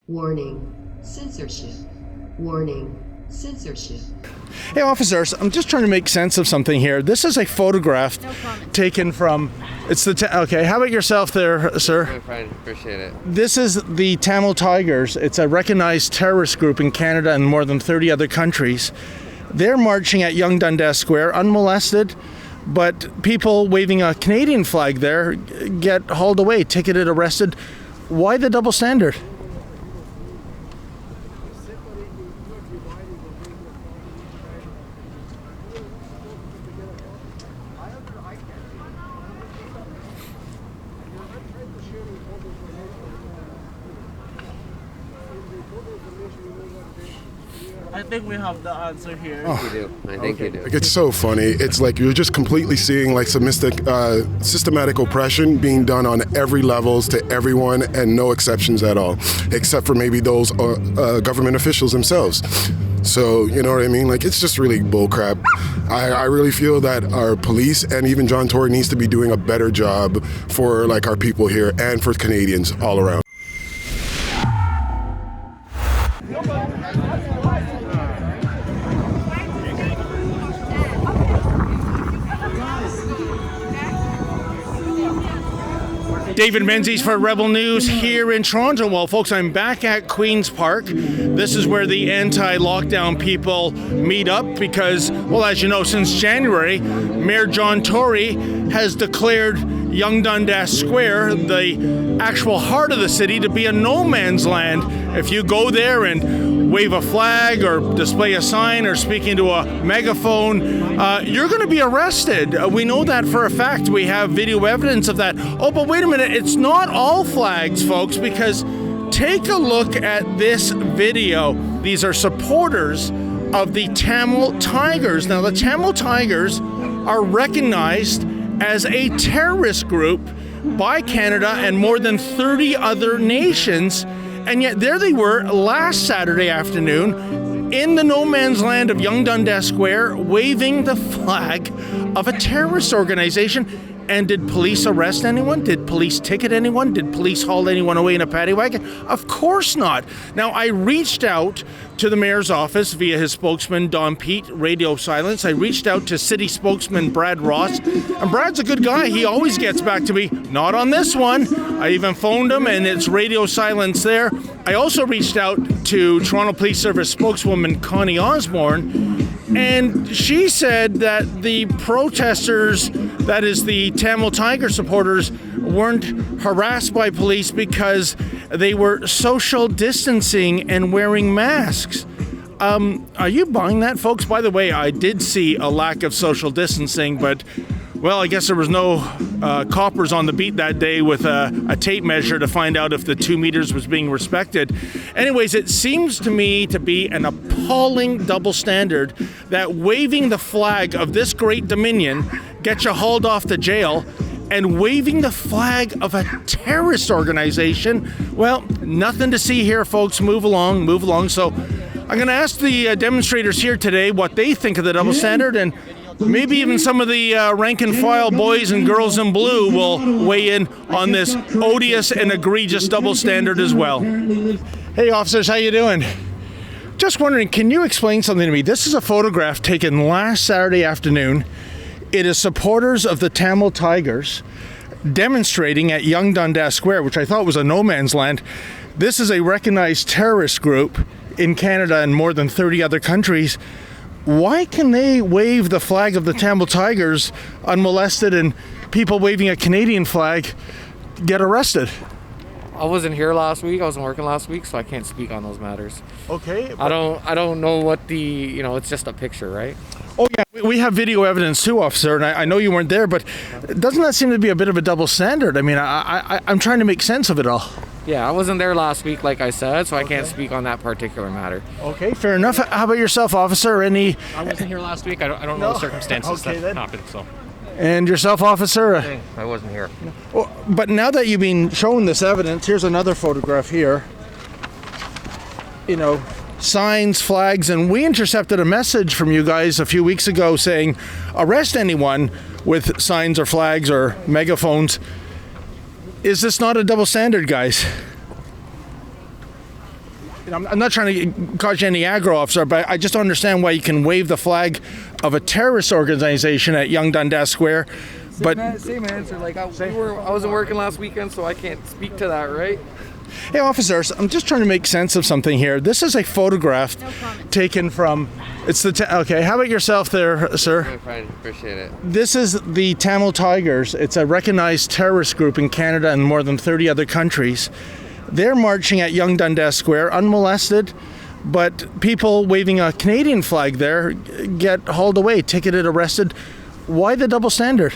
Warning, censorship. Warning, censorship. Hey officers, I'm just trying to make sense of something here. This is a photograph taken from, okay, how about yourself there, sir? I'm fine, appreciate it. This is the Tamil Tigers. It's a recognized terrorist group in Canada and more than 30 other countries. They're marching at Yonge-Dundas Square unmolested, but people waving a Canadian flag there get hauled away, ticketed, arrested. Why the double standard? I think we have the answer here. I think you do. I think you do. Like, it's so funny. It's like you're just completely seeing like systematic oppression being done on every levels to everyone, and no exceptions at all, except for maybe those government officials themselves. So, you know what I mean? Like, it's just really bullcrap. I really feel that our police and even John Tory needs to be doing a better job for like our people here and for Canadians all around. David Menzies for Rebel News here in Toronto. Well, folks, I'm back at Queen's Park. This is where the anti-lockdown people meet up because, well, as you know, since January, Mayor John Tory has declared Yonge-Dundas Square, the actual heart of the city, to be a no man's land. If you go there and wave a flag or display a sign or speak into a megaphone, you're going to be arrested. We know that for a fact. We have video evidence of that. Oh, but wait a minute. It's not all flags, folks, because take a look at this video. These are supporters of the Tamil Tigers. Now, the Tamil Tigers are recognized as a terrorist group by Canada and more than 30 other nations. And yet there they were last Saturday afternoon in the no man's land of Yonge-Dundas Square, waving the flag of a terrorist organization. And did police arrest anyone? Did police ticket anyone? Did police haul anyone away in a paddy wagon? Of course not. Now, I reached out to the mayor's office via his spokesman, Don Pete, radio silence. I reached out to city spokesman Brad Ross, and Brad's a good guy. He always gets back to me. Not on this one. I even phoned him, and it's radio silence there. I also reached out to Toronto Police Service spokeswoman Connie Osborne, and she said that the protesters, that is the Tamil Tiger supporters, weren't harassed by police because they were social distancing and wearing masks. Are you buying that, folks? By the way, I did see a lack of social distancing, but, well, I guess there was no coppers on the beat that day with a tape measure to find out if the 2 meters was being respected. Anyways, it seems to me to be an appalling double standard that waving the flag of this great dominion gets you hauled off to jail, and waving the flag of a terrorist organization, well, nothing to see here, folks. Move along, move along. So I'm going to ask the demonstrators here today what they think of the double standard, and maybe even some of the rank and file boys and girls in blue will weigh in on this odious and egregious double standard as well. Hey officers, how you doing? Just wondering, can you explain something to me? This is a photograph taken last Saturday afternoon. It is supporters of the Tamil Tigers demonstrating at Yonge-Dundas Square, which I thought was a no man's land. This is a recognized terrorist group in Canada and more than 30 other countries. Why can they wave the flag of the Tamil Tigers unmolested and people waving a Canadian flag get arrested? I wasn't here last week. I wasn't working last week, so I can't speak on those matters. Okay. I don't know what it's just a picture, right? Oh yeah, we have video evidence too, officer, and I know you weren't there, but doesn't that seem to be a bit of a double standard? I mean, I'm trying to make sense of it all. Yeah, I wasn't there last week, like I said, so I can't speak on that particular matter. Okay, fair enough. How about yourself, officer? I wasn't here last week. I don't know the circumstances that happened, so. And yourself, officer? I wasn't here. Well, but now that you've been shown this evidence, here's another photograph here. You know, signs, flags, and we intercepted a message from you guys a few weeks ago saying, arrest anyone with signs or flags or megaphones. Is this not a double standard, guys? I'm not trying to cause you any aggro, officer, but I just don't understand why you can wave the flag of a terrorist organization at Yonge-Dundas Square. Same answer. Like I wasn't working last weekend, so I can't speak to that, right? Hey, officers, I'm just trying to make sense of something here. This is a photograph taken from. It's the okay. How about yourself, there, sir? I'm fine. Appreciate it. This is the Tamil Tigers. It's a recognized terrorist group in Canada and more than 30 other countries. They're marching at Yonge-Dundas Square unmolested, but people waving a Canadian flag there get hauled away, ticketed, arrested. Why the double standard?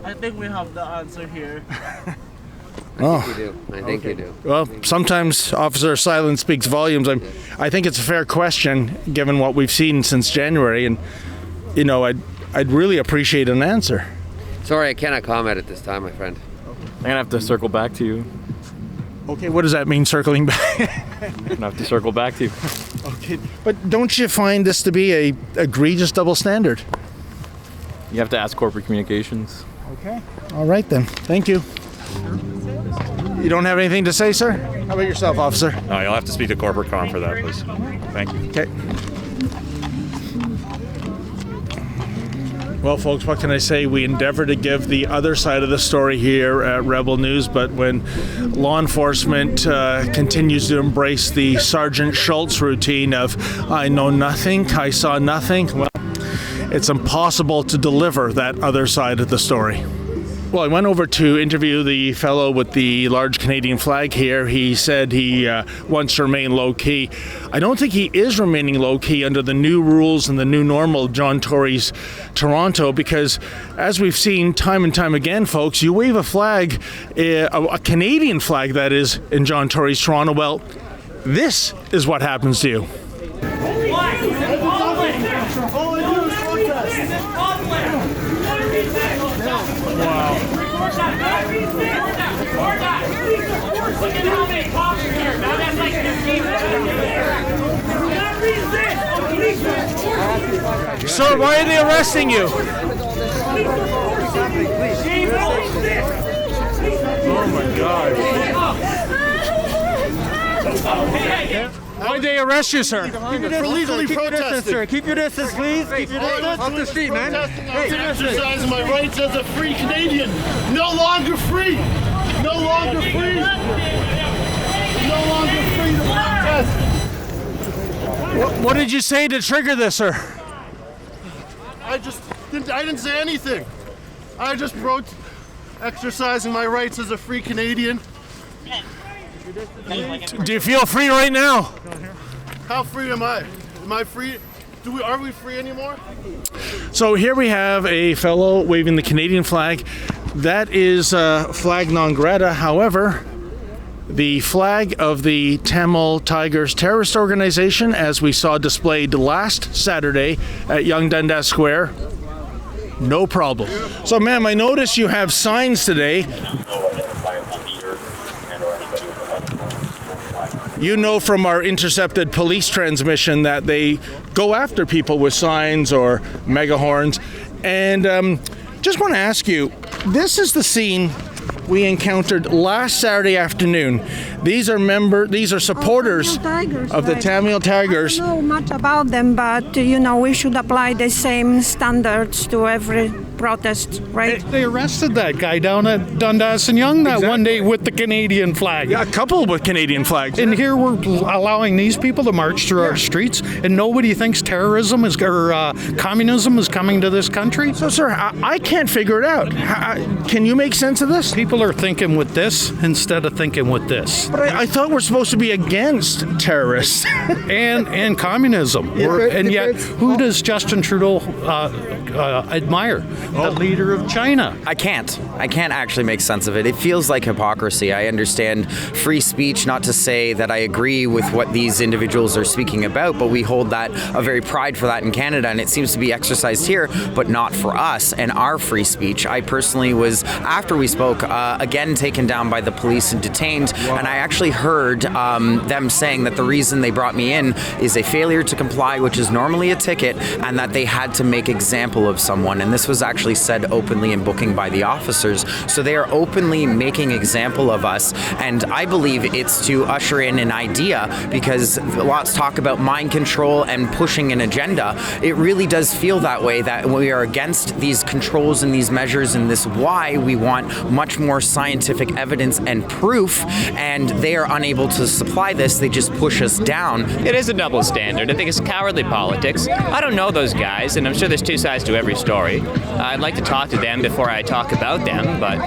I think we have the answer here. I think you do. Well, sometimes officer silence speaks volumes. I think it's a fair question given what we've seen since January, and I'd really appreciate an answer. Sorry, I cannot comment at this time, my friend. I'm gonna have to circle back to you. Okay, what does that mean, circling back? I'm gonna have to circle back to you. Okay, but don't you find this to be a egregious double standard? You have to ask corporate communications. Okay. All right then. Thank you. You don't have anything to say, sir? How about yourself, officer? No, you'll have to speak to corporate com for that, please. Thank you. Okay. Well, folks, what can I say? We endeavor to give the other side of the story here at Rebel News, but when law enforcement continues to embrace the Sergeant Schultz routine of I know nothing, I saw nothing, well, it's impossible to deliver that other side of the story. Well, I went over to interview the fellow with the large Canadian flag here. He said he wants to remain low-key. I don't think he is remaining low-key under the new rules and the new normal of John Tory's Toronto, because as we've seen time and time again, folks, you wave a flag, a Canadian flag that is, in John Tory's Toronto, well, this is what happens to you. Look at how many cops are here. Now that's like 15. Sir, why are they arresting you? Oh my God. Why'd they arrest you, sir? For legally protesting. Keep your distance, please. Keep your distance. Off the street, man. Hey, exercising my rights as a free Canadian. No longer free. No longer free. No longer free to protest. What did you say to trigger this, sir? I didn't say anything. I just wrote exercising my rights as a free Canadian. Do you feel free right now? How free am I? Am I free? Are we free anymore? So here we have a fellow waving the Canadian flag. That is flag non grata. However, the flag of the Tamil Tigers terrorist organization, as we saw displayed last Saturday at Yonge-Dundas Square, no problem. So, ma'am, I notice you have signs today. You know from our intercepted police transmission that they go after people with signs or megahorns. And just want to ask you, this is the scene we encountered last Saturday afternoon. These are supporters of the Tamil Tigers. I don't know much about them, but we should apply the same standards to every protest, right? They arrested that guy down at Dundas and Yonge that one day with the Canadian flag. Yeah, a couple with Canadian flags. And here we're allowing these people to march through our streets, and nobody thinks terrorism or communism is coming to this country. So, sir, I can't figure it out. Can you make sense of this? People are thinking with this instead of thinking with this. But I thought we're supposed to be against terrorists and communism. And yet, who does Justin Trudeau admire? the leader of China. I can't actually make sense of it. It feels like hypocrisy. I understand free speech, not to say that I agree with what these individuals are speaking about, but we hold that a very pride for that in Canada, and it seems to be exercised here, but not for us and our free speech. I personally was, after we spoke, again taken down by the police and detained, and I actually heard them saying that the reason they brought me in is a failure to comply, which is normally a ticket, and that they had to make example of someone. And this was actually said openly in booking by the officers. So they are openly making example of us, and I believe it's to usher in an idea, because lots talk about mind control and pushing an agenda. It really does feel that way, that we are against these controls and these measures, and this why we want much more scientific evidence and proof, and they are unable to supply this. They just push us down. It is a double standard. I think it's cowardly politics. I don't know those guys, and I'm sure there's two sides to every story. I'd like to talk to them before I talk about them, but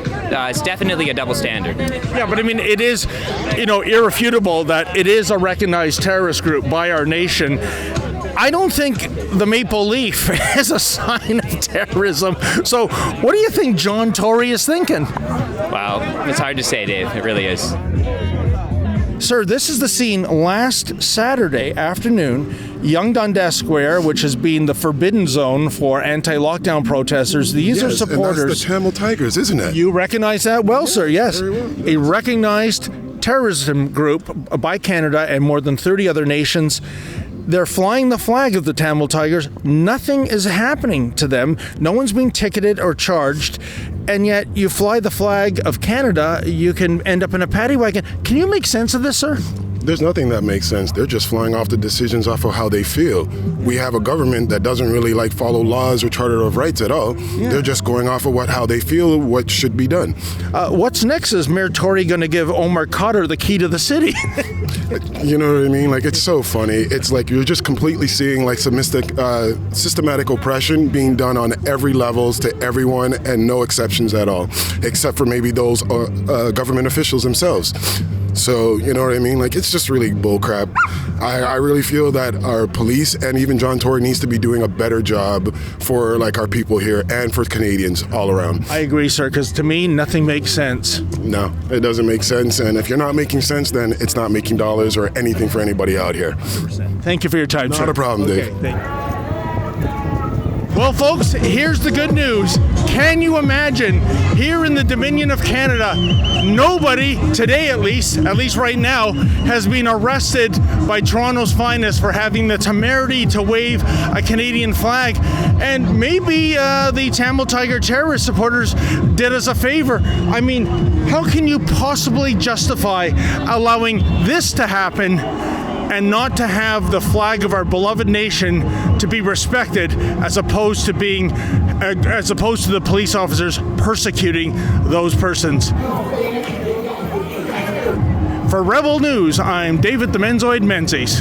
it's definitely a double standard. Yeah, but I mean, it is, irrefutable that it is a recognized terrorist group by our nation. I don't think the maple leaf is a sign of terrorism. So what do you think John Tory is thinking? Wow, it's hard to say, Dave. It really is. Sir, this is the scene last Saturday afternoon, Yonge-Dundas Square, which has been the forbidden zone for anti-lockdown protesters. These are supporters. And that's the Tamil Tigers, isn't it? You recognize that well, sir, yes. Very well. A recognized terrorism group by Canada and more than 30 other nations. They're flying the flag of the Tamil Tigers. Nothing is happening to them. No one's being ticketed or charged. And yet you fly the flag of Canada, you can end up in a paddy wagon. Can you make sense of this, sir? There's nothing that makes sense. They're just flying off the decisions off of how they feel. We have a government that doesn't really follow laws or Charter of Rights at all. Yeah. They're just going off of how they feel, what should be done. What's next? Is Mayor Tory going to give Omar Khadr the key to the city? You know what I mean? It's so funny. It's like you're just completely seeing some systematic oppression being done on every levels to everyone, and no exceptions at all, except for maybe those government officials themselves. So, you know what I mean? It's just really bullcrap. I really feel that our police and even John Tory needs to be doing a better job for our people here and for Canadians all around. I agree, sir, because to me, nothing makes sense. No, it doesn't make sense. And if you're not making sense, then it's not making dollars or anything for anybody out here. 100%. Thank you for your time, sir. Not a problem, Dave. Okay, thank you. Well, folks, here's the good news. Can you imagine, here in the Dominion of Canada, nobody, today at least right now, has been arrested by Toronto's finest for having the temerity to wave a Canadian flag. And maybe the Tamil Tiger terrorist supporters did us a favor. I mean, how can you possibly justify allowing this to happen and not to have the flag of our beloved nation to be respected, as opposed to the police officers persecuting those persons? For Rebel News, I'm David the Menzoid Menzies.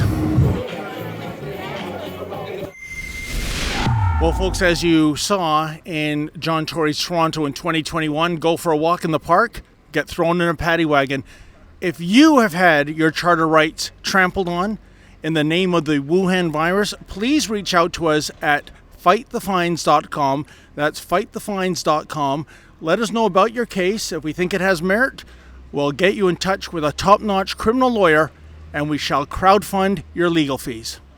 Well, folks, as you saw in John Tory's Toronto in 2021, go for a walk in the park, get thrown in a paddy wagon. If you have had your charter rights trampled on in the name of the Wuhan virus, please reach out to us at fightthefines.com. That's fightthefines.com. Let us know about your case. If we think it has merit, we'll get you in touch with a top-notch criminal lawyer, and we shall crowdfund your legal fees.